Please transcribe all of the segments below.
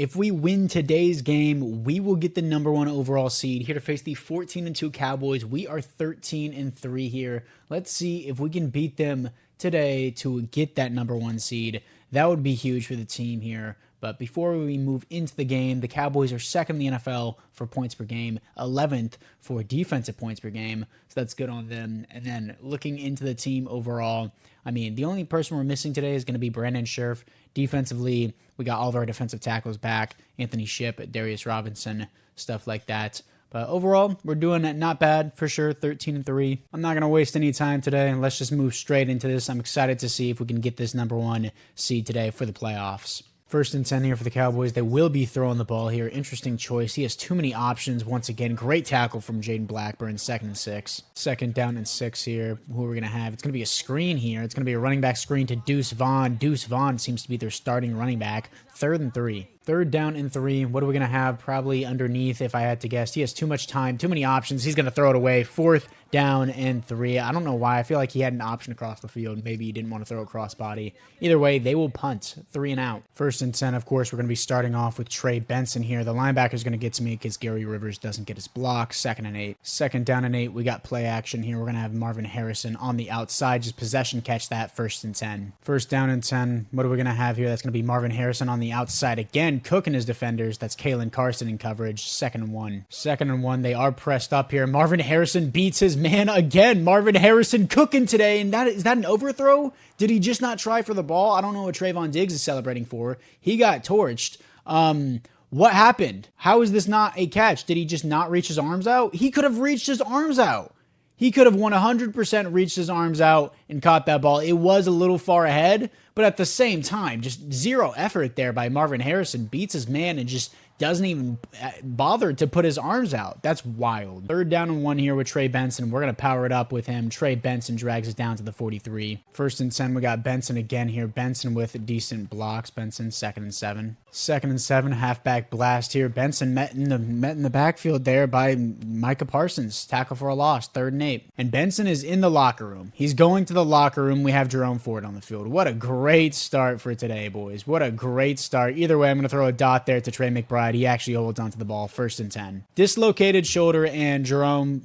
If we win today's game, we will get the #1 overall seed here to face the 14-2 Cowboys. We are 13-3 here. Let's see if we can beat them today to get that #1 seed. That would be huge for the team here. But before we move into the game, the Cowboys are second in the NFL for points per game, 11th for defensive points per game. So that's good on them. And then looking into the team overall, I mean, the only person we're missing today is going to be Brandon Scherff. Defensively, we got all of our defensive tackles back. Anthony Shipp, Darius Robinson, stuff like that. But overall, we're doing it not bad for sure, 13-3. I'm not going to waste any time today. Let's just move straight into this. I'm excited to see if we can get this #1 seed today for the playoffs. 1st and 10 here for the Cowboys. They will be throwing the ball here. Interesting choice. He has too many options. Once again, great tackle from Jaden Blackburn. 2nd and 6. 2nd down and 6 here. Who are we going to have? It's going to be a screen here. It's going to be a running back screen to Deuce Vaughn. Deuce Vaughn seems to be their starting running back. 3rd and 3. 3rd down and 3. What are we going to have? Probably underneath, if I had to guess. He has too much time, too many options. He's going to throw it away. 4th down and 3. I don't know why. I feel like he had an option across the field. Maybe he didn't want to throw a crossbody. Either way, they will punt. 3 and out. 1st and 10, of course, we're going to be starting off with Trey Benson here. The linebacker's going to get to me because Gary Rivers doesn't get his block. 2nd and 8. 2nd down and 8. We got play action here. We're going to have Marvin Harrison on the outside. Just possession catch that. 1st and 10. 1st down and 10. What are we going to have here? That's going to be Marvin Harrison on the outside again, cooking his defenders. That's Kalen Carson in coverage. 2nd and 1. 2nd and 1. They are pressed up here. Marvin Harrison beats his man again. Marvin Harrison cooking today. And is that an overthrow? Did he just not try for the ball? I don't know what Trayvon Diggs is celebrating for. He got torched. What happened? How is this not a catch? Did he just not reach his arms out? He could have reached his arms out. He could have 100% reached his arms out and caught that ball. It was a little far ahead, but at the same time, just zero effort there by Marvin Harrison. Beats his man and just doesn't even bother to put his arms out. That's wild. 3rd down and 1 here with Trey Benson. We're going to power it up with him. Trey Benson drags us down to the 43. 1st and 10, we got Benson again here. Benson with decent blocks. Benson 2nd and 7. 2nd and 7, halfback blast here. Benson met in the backfield there by Micah Parsons. Tackle for a loss. 3rd and 8. And Benson is in the locker room. He's going to the locker room. We have Jerome Ford on the field. What a great start for today, boys. What a great start. Either way, I'm going to throw a dot there to Trey McBride. He actually holds onto the ball. 1st and 10. Dislocated shoulder and Jerome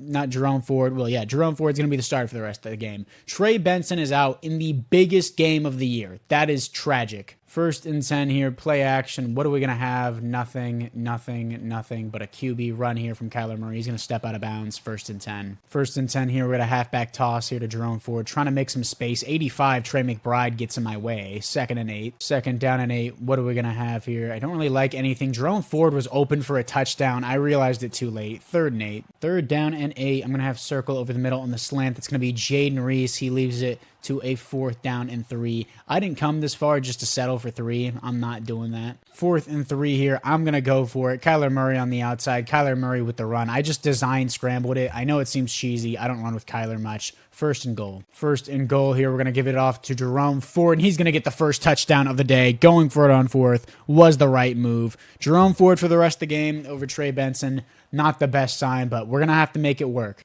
Ford's going to be the starter for the rest of the game. Trey Benson is out in the biggest game of the year. That is tragic. 1st and 10 here, play action. What are we going to have? Nothing but a QB run here from Kyler Murray. He's going to step out of bounds. 1st and 10. 1st and 10 here, we got a halfback toss here to Jerome Ford. Trying to make some space. 85, Trey McBride gets in my way. 2nd and 8. 2nd down and 8. What are we going to have here? I don't really like anything. Jerome Ford was open for a touchdown. I realized it too late. 3rd and 8. 3rd down and 8. I'm going to have circle over the middle on the slant. That's going to be Jaden Reese. He leaves it to a 4th down and 3. I didn't come this far just to settle for 3. I'm not doing that. 4th and 3 here. I'm going to go for it. Kyler Murray on the outside. Kyler Murray with the run. I just scrambled it. I know it seems cheesy. I don't run with Kyler much. 1st and goal. 1st and goal here. We're going to give it off to Jerome Ford, and he's going to get the first touchdown of the day. Going for it on 4th was the right move. Jerome Ford for the rest of the game over Trey Benson. Not the best sign, but we're going to have to make it work.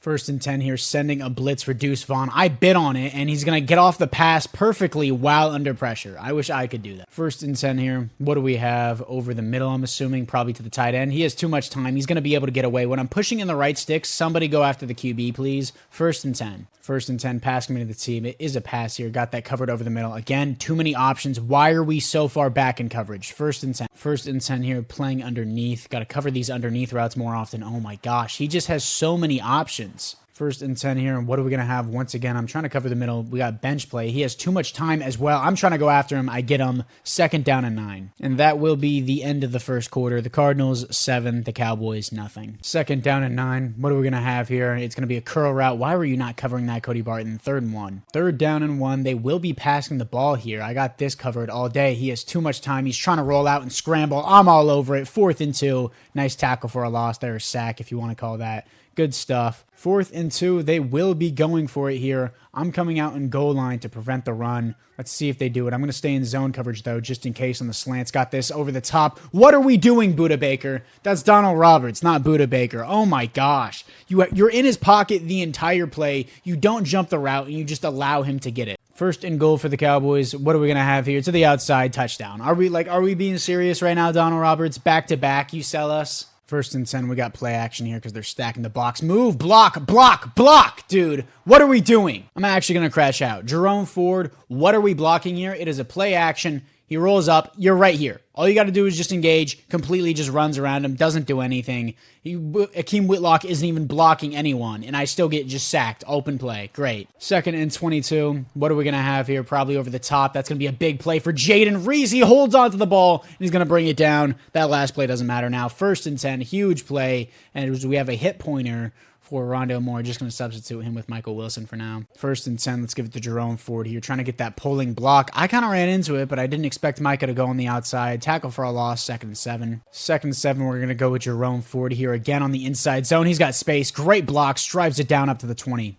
1st and 10 here, sending a blitz for Deuce Vaughn. I bid on it, and he's going to get off the pass perfectly while under pressure. I wish I could do that. 1st and 10 here. What do we have over the middle, I'm assuming? Probably to the tight end. He has too much time. He's going to be able to get away. When I'm pushing in the right sticks, somebody go after the QB, please. 1st and 10. 1st and 10, passing me to the team. It is a pass here. Got that covered over the middle. Again, too many options. Why are we so far back in coverage? 1st and 10. 1st and 10 here, playing underneath. Got to cover these underneath routes more often. Oh my gosh. He just has so many options. 1st and 10 here. And what are we going to have? Once again, I'm trying to cover the middle. We got bench play. He has too much time as well. I'm trying to go after him. I get him. 2nd down and 9. And that will be the end of the first quarter. The Cardinals 7, the Cowboys nothing. 2nd down and 9. What are we going to have here? It's going to be a curl route. Why were you not covering that, Cody Barton? 3rd and 1. 3rd down and 1. They will be passing the ball here. I got this covered all day. He has too much time. He's trying to roll out and scramble. I'm all over it. 4th and 2. Nice tackle for a loss there. A sack, if you want to call that. Good stuff. 4th and 2. They will be going for it here. I'm coming out in goal line to prevent the run. Let's see if they do it. I'm going to stay in zone coverage, though, just in case on the slants. Got this over the top. What are we doing, Buda Baker? That's Donald Roberts, not Buda Baker. Oh, my gosh. You're in his pocket the entire play. You don't jump the route, and you just allow him to get it. First and goal for the Cowboys. What are we going to have here? To the outside, touchdown. Are we being serious right now, Donald Roberts? Back to back, you sell us? First and 10, we got play action here because they're stacking the box. Move, block, block, block, dude. What are we doing? I'm actually going to crash out. Jerome Ford, what are we blocking here? It is a play action. He rolls up. You're right here. All you got to do is just engage. Completely just runs around him. Doesn't do anything. Akeem Whitlock isn't even blocking anyone. And I still get just sacked. Open play. Great. Second and 22. What are we going to have here? Probably over the top. That's going to be a big play for Jaden Reese. He holds on to the ball. And he's going to bring it down. That last play doesn't matter now. First and 10. Huge play. And we have a hit pointer for Rondale Moore. Just going to substitute him with Michael Wilson for now. First and 10, let's give it to Jerome Ford here. Trying to get that pulling block. I kind of ran into it, but I didn't expect Micah to go on the outside. Tackle for a loss, second and 7. Second and 7, we're going to go with Jerome Ford here again on the inside zone. He's got space. Great blocks. Drives it down up to the 20.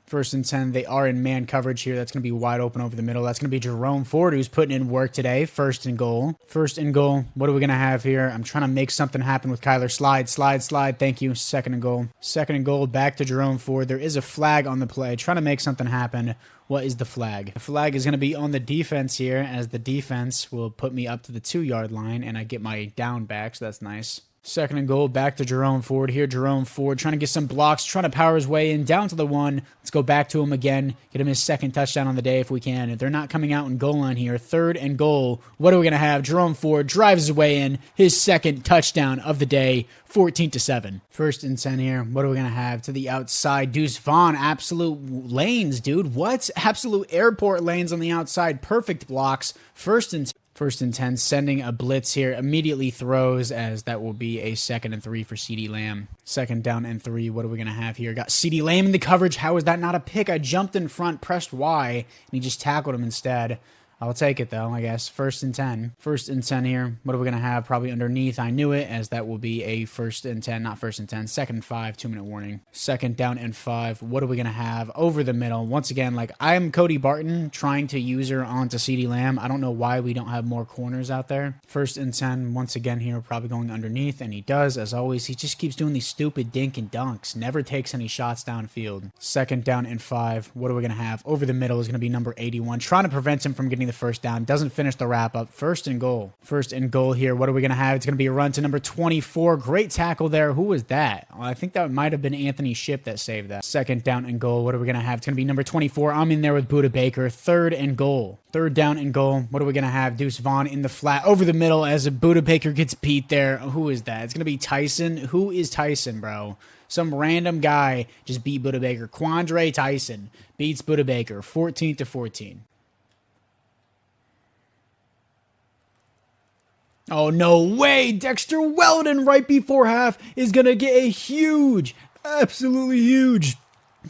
First and 10, they are in man coverage here. That's going to be wide open over the middle. That's going to be Jerome Ford, who's putting in work today. First and goal. First and goal. What are we going to have here? I'm trying to make something happen with Kyler. Slide, slide, slide. Thank you. Second and goal. Second and goal. Back to Jerome Ford. There is a flag on the play. Trying to make something happen. What is the flag? The flag is going to be on the defense here, as the defense will put me up to the 2-yard line, and I get my down back, so that's nice. Second and goal, back to Jerome Ford here. Jerome Ford trying to get some blocks, trying to power his way in, down to the 1. Let's go back to him again. Get him his second touchdown on the day if we can. If they're not coming out in goal line here, third and goal. What are we going to have? Jerome Ford drives his way in, his second touchdown of the day, 14-7. First and 10 here. What are we going to have? To the outside, Deuce Vaughn. Absolute lanes, dude. What? Absolute airport lanes on the outside. Perfect blocks. First and 10. First and 10, sending a blitz here, immediately throws, as that will be a 2nd and 3 for CeeDee Lamb. Second down and 3, what are we going to have here? Got CeeDee Lamb in the coverage. How is that not a pick? I jumped in front, pressed Y, and he just tackled him instead. I'll take it, though, I guess. First and 10. First and 10 here. What are we going to have? Probably underneath. I knew it, as that will be a first and 10. Not first and 10. Second and 5. 2-minute warning. Second down and 5. What are we going to have? Over the middle. Once again, like, I am Cody Barton trying to use her onto CeeDee Lamb. I don't know why we don't have more corners out there. First and 10. Once again here, probably going underneath. And he does, as always. He just keeps doing these stupid dink and dunks. Never takes any shots downfield. Second down and 5. What are we going to have? Over the middle is going to be number 81. Trying to prevent him from getting the first down. Doesn't finish the wrap up. First and goal. First and goal here. What are we going to have? It's going to be a run to number 24. Great tackle there. Who was that? Well, I think that might have been Anthony Ship that saved that. Second down and goal. What are we going to have? It's going to be number 24. I'm in there with Budda Baker. Third and goal. Third down and goal. What are we going to have? Deuce Vaughn in the flat over the middle as Budda Baker gets beat there. Who is that? It's going to be Tyson. Who is Tyson, bro? Some random guy just beat Budda Baker. Quandre Tyson beats Budda Baker 14-14. Oh, no way. Dexter Weldon right before half is going to get a huge, absolutely huge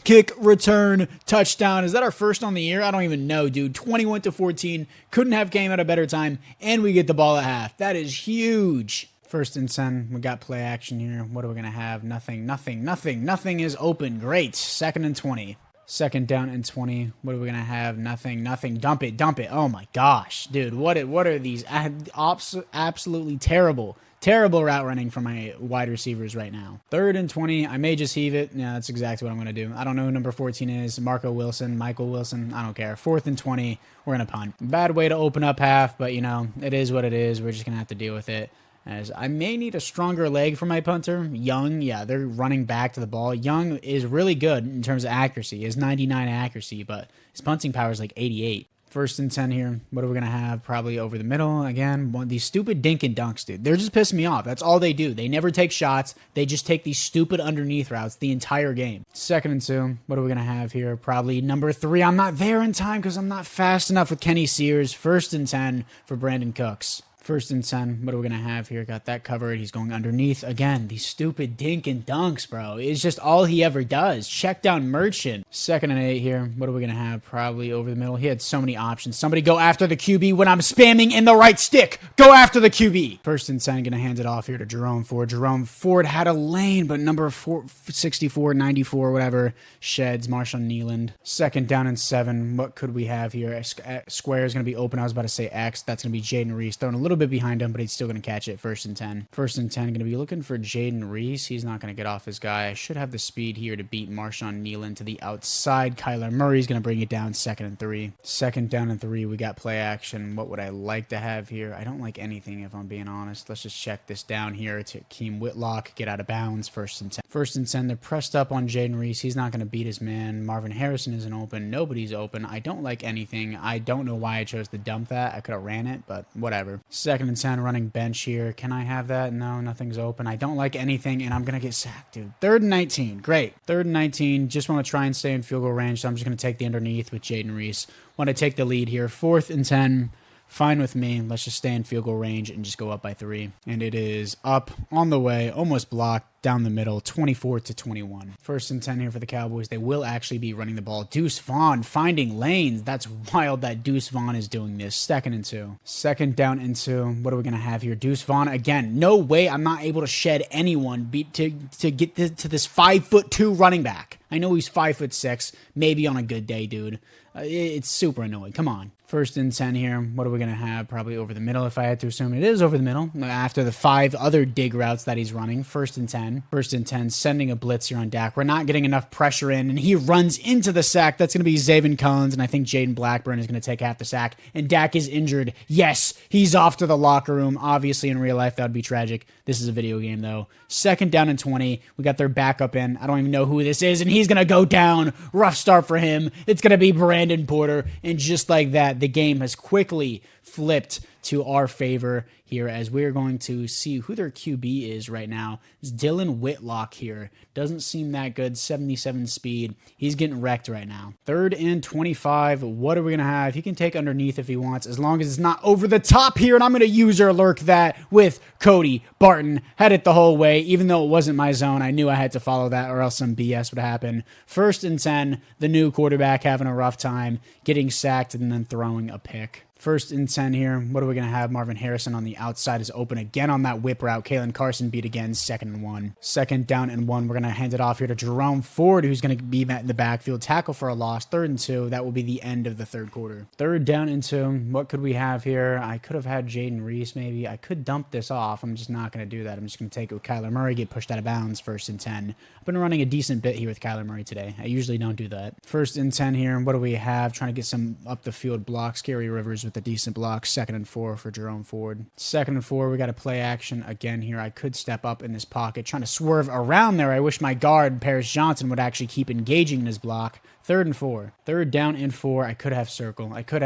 kick return touchdown. Is that our first on the year? I don't even know, dude. 21-14. Couldn't have came at a better time. And we get the ball at half. That is huge. First and 10. We got play action here. What are we going to have? Nothing, nothing, nothing. Nothing is open. Great. Second and 20. Second down and 20. What are we going to have? Nothing, nothing. Dump it, dump it. Oh my gosh, dude. What are these? Absolutely terrible route running from my wide receivers right now. Third and 20. I may just heave it. Yeah, that's exactly what I'm going to do. I don't know who number 14 is. Michael Wilson. I don't care. Fourth and 20. We're going to punt. Bad way to open up half, but, you know, it is what it is. We're just going to have to deal with it. As I may need a stronger leg for my punter. Young, yeah, they're running back to the ball. Young is really good in terms of accuracy. He has 99 accuracy, but his punting power is like 88. First and 10 here. What are we going to have? Probably over the middle. Again, one of these stupid dink and dunks, dude. They're just pissing me off. That's all they do. They never take shots. They just take these stupid underneath routes the entire game. Second and 2. What are we going to have here? Probably number 3. I'm not there in time because I'm not fast enough with Kenny Sears. First and 10 for Brandon Cooks. First and 10. What are we going to have here? Got that covered. He's going underneath. Again, these stupid dink and dunks, bro. It's just all he ever does. Check down Merchant. Second and 8 here. What are we going to have? Probably over the middle. He had so many options. Somebody go after the QB when I'm spamming in the right stick. Go after the QB. First and 10. Going to hand it off here to Jerome Ford. Jerome Ford had a lane, but number 64, 94, whatever, sheds Marshawn Nealand. Second down and 7. What could we have here? Square is going to be open. I was about to say X. That's going to be Jaden Reese. Throwing a little little bit behind him, but he's still going to catch it. 1st and 10. 1st and 10, going to be looking for Jaden Reese. He's not going to get off his guy. I should have the speed here to beat Marshawn Nealon to the outside. Kyler Murray's going to bring it down. 2nd and 3. 2nd down and 3. We got play action. What would I like to have here? I don't like anything, if I'm being honest. Let's just check this down here. It's Hakeem Whitlock. Get out of bounds. 1st and 10. 1st and 10. They're pressed up on Jaden Reese. He's not going to beat his man. Marvin Harrison isn't open. Nobody's open. I don't like anything. I don't know why I chose to dump that. I could have ran it, but whatever. 2nd and 10, running bench here. Can I have that? No, nothing's open. I don't like anything, and I'm going to get sacked, dude. 3rd and 19. Great. 3rd and 19. Just want to try and stay in field goal range, so I'm just going to take the underneath with Jaden Reese. Want to take the lead here. 4th and 10. Fine with me. Let's just stay in field goal range and just go up by 3. And it is up on the way, almost blocked, down the middle, 24-21. 1st and 10 here for the Cowboys. They will actually be running the ball. Deuce Vaughn finding lanes. That's wild that Deuce Vaughn is doing this. 2nd and 2. 2nd down and 2. What are we going to have here? Deuce Vaughn again. No way I'm not able to shed anyone to get to this 5'2" running back. I know he's 5'6", maybe on a good day, dude. It's super annoying. Come on. 1st and 10 here. What are we going to have? Probably over the middle, if I had to assume. It is over the middle after the 5 other dig routes that he's running. 1st and 10. 1st and 10, sending a blitz here on Dak. We're not getting enough pressure in, and he runs into the sack. That's going to be Zaven Collins, and I think Jaden Blackburn is going to take half the sack. And Dak is injured. Yes, he's off to the locker room. Obviously, in real life, that would be tragic. This is a video game, though. 2nd down and 20. We got their backup in. I don't even know who this is, and he's going to go down. Rough start for him. It's going to be Brandon Porter, and just like that, the game has quickly flipped to our favor here as we're going to see who their QB is right now. It's Dylan Whitlock here. Doesn't seem that good. 77 speed. He's getting wrecked right now. 3rd and 25. What are we going to have? He can take underneath if he wants, as long as it's not over the top here, and I'm going to user lurk that with Cody Barton. Had it the whole way, even though it wasn't my zone. I knew I had to follow that or else some BS would happen. 1st and 10. The new quarterback having a rough time, getting sacked and then throwing a pick. 1st and 10 here. What are we going to have? Marvin Harrison on the outside is open again on that whip route. Kalen Carson beat again. 2nd and 1. 2nd down and 1. We're going to hand it off here to Jerome Ford, who's going to be in the backfield. Tackle for a loss. 3rd and 2. That will be the end of the 3rd quarter. 3rd down and 2. What could we have here? I could have had Jaden Reese maybe. I could dump this off. I'm just not going to do that. I'm just going to take it with Kyler Murray, get pushed out of bounds. 1st and 10. I've been running a decent bit here with Kyler Murray today. I usually don't do that. 1st and 10 here. What do we have? Trying to get some up the field blocks. Gary Rivers with a decent block. 2nd and 4 for Jerome Ford. 2nd and 4, we got a play action again here. I could step up in this pocket, trying to swerve around there. I wish my guard, Paris Johnson, would actually keep engaging in his block. 3rd and 4. 3rd down and 4. I could have circle. I could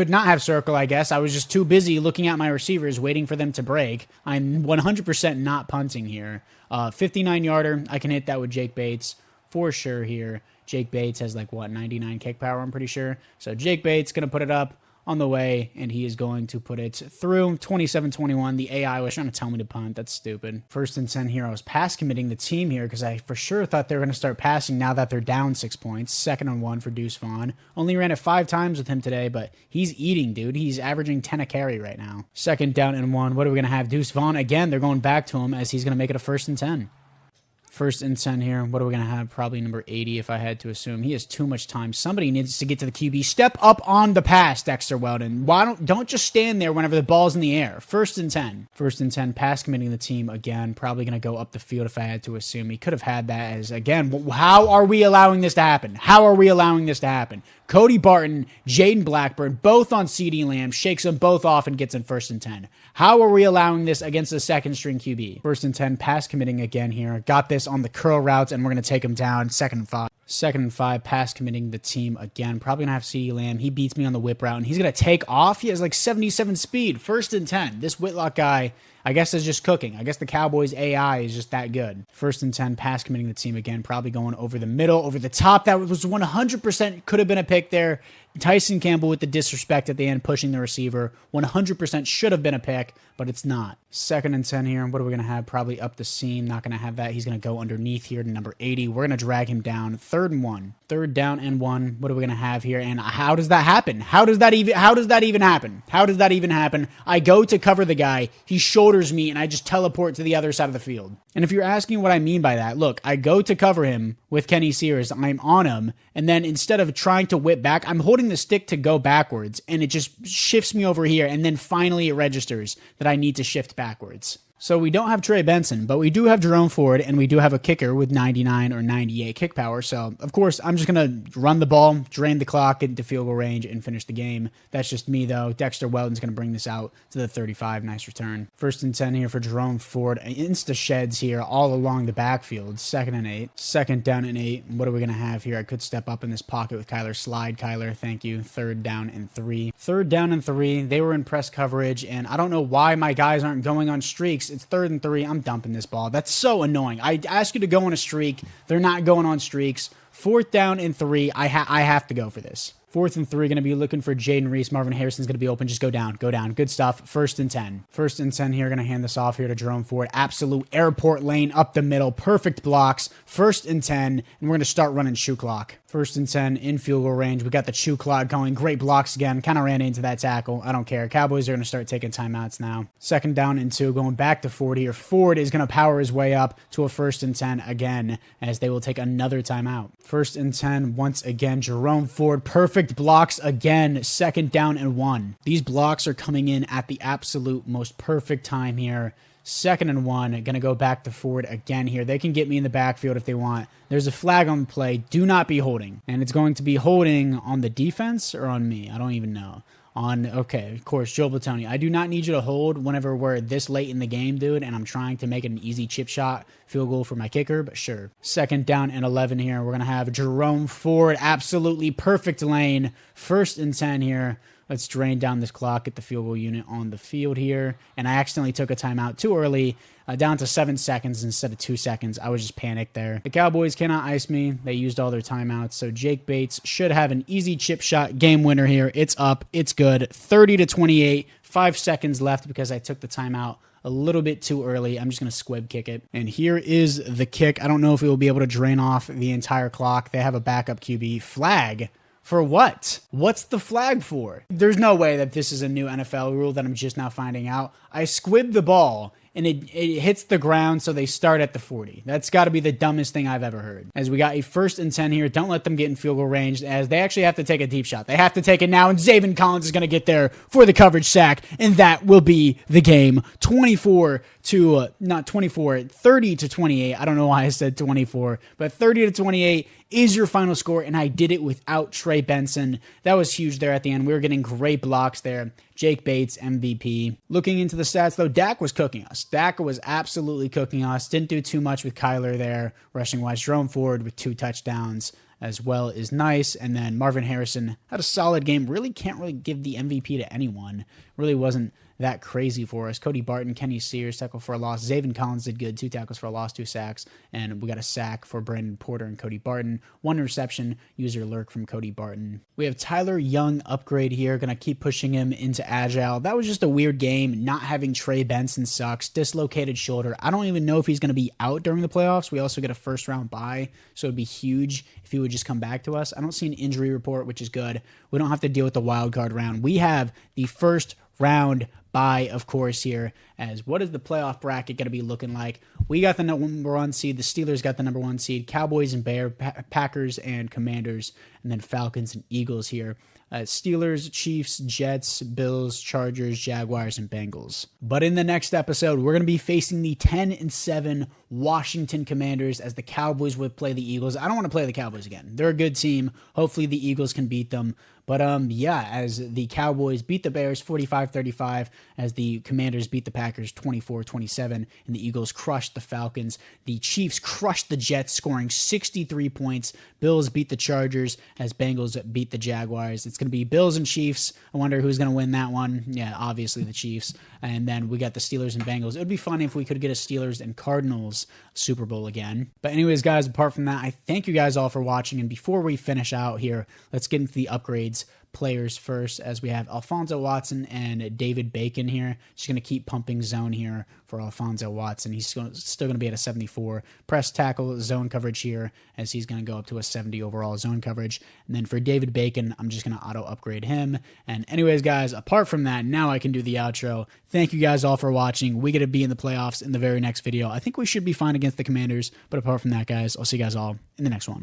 not have circle, I guess. I was just too busy looking at my receivers, waiting for them to break. I'm 100% not punting here. 59-yarder. I can hit that with Jake Bates for sure here. Jake Bates has 99 kick power, I'm pretty sure. So Jake Bates going to put it up on the way, and he is going to put it through. 27-21. The AI was trying to tell me to punt. That's stupid. 1st and 10 here. I was pass committing the team here because I for sure thought they were going to start passing now that they're down 6 points. 2nd and 1 for Deuce Vaughn. Only ran it 5 times with him today, but he's eating, dude. He's averaging 10 a carry right now. 2nd down and 1. What are we going to have? Deuce Vaughn again. They're going back to him as he's going to make it a 1st and 10. 1st and 10 here. What are we going to have? Probably number 80 if I had to assume. He has too much time. Somebody needs to get to the QB. Step up on the pass, Dexter Weldon. Don't just stand there whenever the ball's in the air. 1st and 10. 1st and 10. Pass committing the team again. Probably going to go up the field if I had to assume. He could have had that as, again, how are we allowing this to happen? How are we allowing this to happen? Cody Barton, Jaden Blackburn, both on CeeDee Lamb, shakes them both off and gets in 1st and 10. How are we allowing this against a 2nd string QB? 1st and 10, pass committing again here. Got this on the curl routes, and we're going to take him down. 2nd and 5. 2nd and 5, pass committing the team again. Probably going to have CeeDee Lamb. He beats me on the whip route, and he's going to take off. He has 77 speed. 1st and 10. This Whitlock guy, I guess, is just cooking. I guess the Cowboys' AI is just that good. 1st and 10, pass committing the team again. Probably going over the middle, over the top. That was 100% could have been a pick there. Tyson Campbell with the disrespect at the end, pushing the receiver. 100% should have been a pick, but it's not. 2nd and 10 here. What are we going to have? Probably up the seam. Not going to have that. He's going to go underneath here to number 80. We're going to drag him down. 3rd and 1. Third down and 1. What are we going to have here? And how does that happen? How does that even happen? How does that even happen? I go to cover the guy. He shoulders me and I just teleport to the other side of the field. And if you're asking what I mean by that, look, I go to cover him with Kenny Sears. I'm on him. And then instead of trying to whip back, I'm holding the stick to go backwards. And it just shifts me over here. And then finally it registers that I need to shift backwards. So we don't have Trey Benson, but we do have Jerome Ford, and we do have a kicker with 99 or 98 kick power. So, of course, I'm just going to run the ball, drain the clock, get into field goal range, and finish the game. That's just me, though. Dexter Weldon's going to bring this out to the 35. Nice return. 1st and 10 here for Jerome Ford. Insta sheds here all along the backfield. 2nd and 8. 2nd down and 8. What are we going to have here? I could step up in this pocket with Kyler. Slide, Kyler. Thank you. 3rd down and 3. 3rd down and 3. They were in press coverage, and I don't know why my guys aren't going on streaks. It's 3rd and 3. I'm dumping this ball. That's so annoying. I ask you to go on a streak. They're not going on streaks. 4th down and 3. I have to go for this. 4th and 3, going to be looking for Jaden Reese. Marvin Harrison's going to be open. Just go down. Go down. Good stuff. 1st and 10. 1st and 10 here. Going to hand this off here to Jerome Ford. Absolute airport lane up the middle. Perfect blocks. 1st and 10. And we're going to start running shoe clock. 1st and 10 in field goal range. We got the shoe clock going. Great blocks again. Kind of ran into that tackle. I don't care. Cowboys are going to start taking timeouts now. 2nd down and 2. Going back to Ford here. Ford is going to power his way up to a 1st and 10 again as they will take another timeout. 1st and 10 once again. Jerome Ford. Perfect blocks again. 2nd down and 1. These blocks are coming in at the absolute most perfect time here. 2nd and 1. Going to go back to Ford again here. They can get me in the backfield if they want. There's a flag on the play. Do not be holding. And it's going to be holding on the defense or on me. I don't even know. Okay, of course, Joe Platoni. I do not need you to hold whenever we're this late in the game, dude, and I'm trying to make it an easy chip shot field goal for my kicker, but sure. 2nd down and 11 here. We're going to have Jerome Ford. Absolutely perfect lane. 1st and 10 here. Let's drain down this clock, get the field goal unit on the field here. And I accidentally took a timeout too early, down to 7 seconds instead of 2 seconds. I was just panicked there. The Cowboys cannot ice me. They used all their timeouts. So Jake Bates should have an easy chip shot game winner here. It's up. It's good. 30-28. 5 seconds left because I took the timeout a little bit too early. I'm just going to squib kick it. And here is the kick. I don't know if it will be able to drain off the entire clock. They have a backup QB. Flag. For what? What's the flag for? There's no way that this is a new NFL rule that I'm just now finding out. I squibbed the ball and it hits the ground, so they start at the 40. That's got to be the dumbest thing I've ever heard. As we got a 1st and 10 here, don't let them get in field goal range, as they actually have to take a deep shot. They have to take it now, and Zaven Collins is going to get there for the coverage sack, and that will be the game. 30-28. I don't know why I said 24, but 30-28 is your final score, and I did it without Trey Benson. That was huge there at the end. We were getting great blocks there. Jake Bates, MVP. Looking into the stats, though, Dak was cooking us. Dak was absolutely cooking us. Didn't do too much with Kyler there, rushing-wise. Jerome Ford with 2 touchdowns as well is nice. And then Marvin Harrison had a solid game. Can't give the MVP to anyone. Really wasn't that crazy for us. Cody Barton, Kenny Sears, tackle for a loss. Zaven Collins did good, 2 tackles for a loss, 2 sacks, and we got a sack for Brandon Porter and Cody Barton. 1 reception, user lurk from Cody Barton. We have Tyler Young upgrade here, gonna keep pushing him into agile. That was just a weird game. Not having Trey Benson sucks. Dislocated shoulder. I don't even know if he's gonna be out during the playoffs. We also get a 1st round bye, so it'd be huge if he would just come back to us. I don't see an injury report, which is good. We don't have to deal with the wild card round. We have the 1st round bye, of course, here. As what is the playoff bracket going to be looking like? We got the number 1 seed. The Steelers got the number 1 seed. Cowboys and Packers and Commanders, and then Falcons and Eagles here. Steelers, Chiefs, Jets, Bills, Chargers, Jaguars, and Bengals. But in the next episode, we're going to be facing the 10-7 Washington Commanders as the Cowboys would play the Eagles. I don't want to play the Cowboys again. They're a good team. Hopefully the Eagles can beat them. But yeah, as the Cowboys beat the Bears 45-35, as the Commanders beat the Packers 24-27, and the Eagles crushed the Falcons. The Chiefs crushed the Jets, scoring 63 points. Bills beat the Chargers, as Bengals beat the Jaguars. It's going to be Bills and Chiefs. I wonder who's going to win that one. Yeah, obviously the Chiefs. And then we got the Steelers and Bengals. It would be funny if we could get a Steelers and Cardinals Super Bowl again. But anyways, guys, apart from that, I thank you guys all for watching. And before we finish out here, let's get into the upgrades these players first, as we have Alfonso Watson and David Bacon here. Just going to keep pumping zone here for Alfonso Watson. He's still going to be at a 74. Press tackle zone coverage here, as he's going to go up to a 70 overall zone coverage. And then for David Bacon, I'm just going to auto upgrade him. And anyways, guys, apart from that, now I can do the outro. Thank you guys all for watching. We get to be in the playoffs in the very next video. I think we should be fine against the Commanders, but apart from that, guys, I'll see you guys all in the next one.